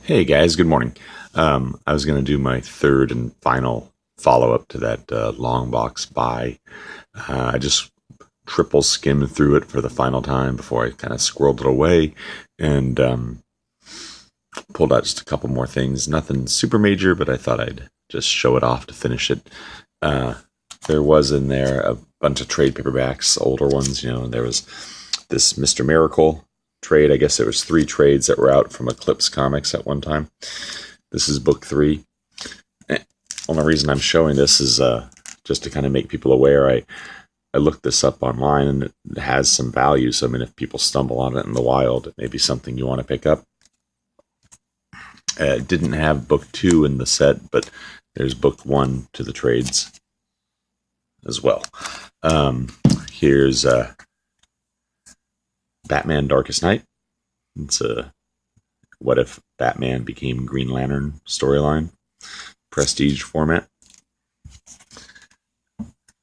Hey guys, good morning. I was going to do my third and final follow-up to that long box buy. I just triple skimmed through it for the final time before I kind of squirreled it away and pulled out just a couple more things. Nothing super major, but I thought I'd just show it off to finish it. Uh, there was in there a bunch of trade paperbacks, older ones, and there was this Mr. Miracle trade. I guess there was 3 trades that were out from Eclipse Comics at one time. This is book 3. Only reason I'm showing this is just to kind of make people aware. I looked this up online and it has some value. So, I mean, if people stumble on it in the wild, it may be something you want to pick up. It didn't have book 2 in the set, but there's book 1 to the trades as well. Here's Batman Darkest Night. It's a what if Batman became Green Lantern storyline, prestige format.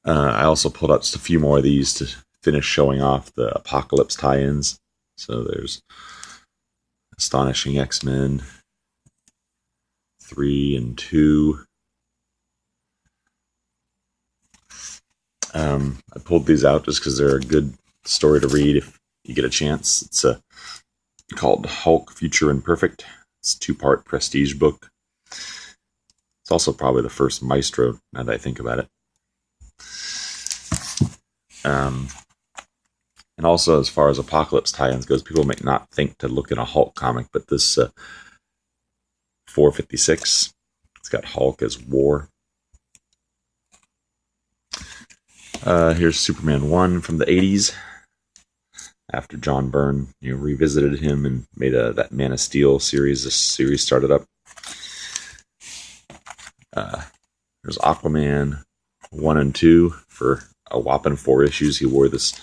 I also pulled out just a few more of these to finish showing off the Apocalypse tie-ins. So there's Astonishing X-Men 3 and 2. I pulled these out just because they're a good story to read if you get a chance. It's called Hulk Future Imperfect. It's a 2-part prestige book. It's also probably the first Maestro, now that I think about it. And also, as far as Apocalypse tie-ins goes, people might not think to look at a Hulk comic, but this 456, it's got Hulk as War. Here's Superman 1 from the 80s. After John Byrne, revisited him and made that Man of Steel series. This series started up. There's Aquaman 1 and 2 for a whopping 4 issues. He wore this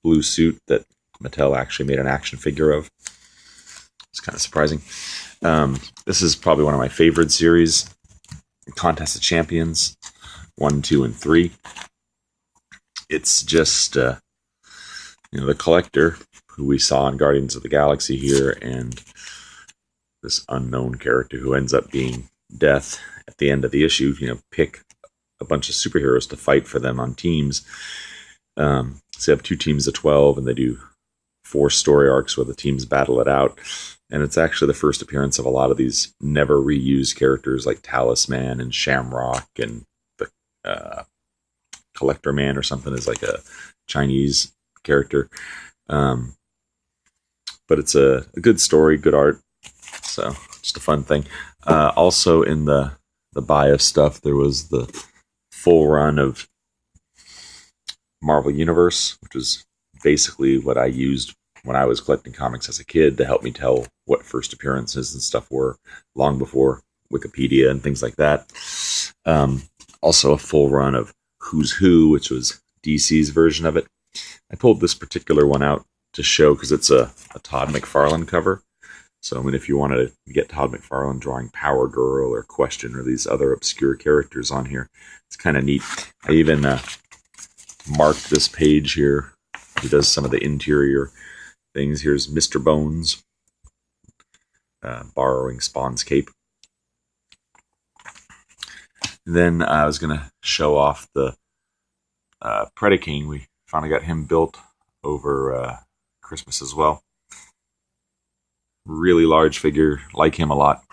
blue suit that Mattel actually made an action figure of. It's kind of surprising. This is probably one of my favorite series. Contest of Champions 1, 2, and 3. It's just the Collector, who we saw in Guardians of the Galaxy here, and this unknown character who ends up being Death at the end of the issue, pick a bunch of superheroes to fight for them on teams. So they have 2 teams of 12, and they do 4 story arcs where the teams battle it out. And it's actually the first appearance of a lot of these never reused characters like Talisman and Shamrock, and the Collector Man or something is like a Chinese character. But it's a good story, good art. So just a fun thing. Also in the bias stuff, there was the full run of Marvel Universe, which was basically what I used when I was collecting comics as a kid to help me tell what first appearances and stuff were, long before Wikipedia and things like that. Also a full run of Who's Who, which was DC's version of it. I pulled this particular one out to show because it's a Todd McFarlane cover. So, I mean, if you wanted to get Todd McFarlane drawing Power Girl or Question or these other obscure characters on here, it's kind of neat. I even marked this page here. He does some of the interior things. Here's Mr. Bones borrowing Spawn's cape. Then I was going to show off the Predaking. We finally got him built over Christmas as well. Really large figure, like him a lot.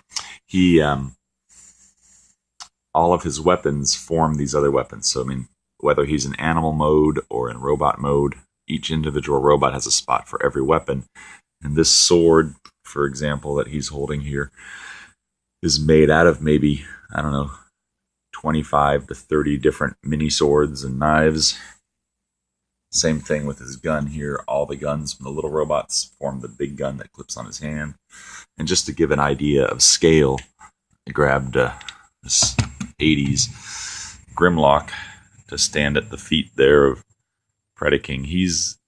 He, all of his weapons form these other weapons. So, I mean, whether he's in animal mode or in robot mode, each individual robot has a spot for every weapon. And this sword, for example, that he's holding here, is made out of maybe, 25 to 30 different mini swords and knives. Same thing with his gun here. All the guns from the little robots form the big gun that clips on his hand. And just to give an idea of scale, I grabbed this 80s Grimlock to stand at the feet there of Predaking. He's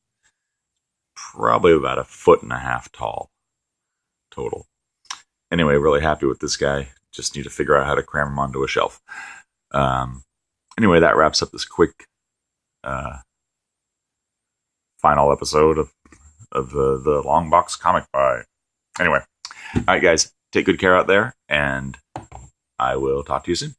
probably about 1.5 feet tall total. Anyway, really happy with this guy. Just need to figure out how to cram him onto a shelf. Anyway, that wraps up this quick final episode of the long box comic buy. Anyway, all right, guys, take good care out there, and I will talk to you soon.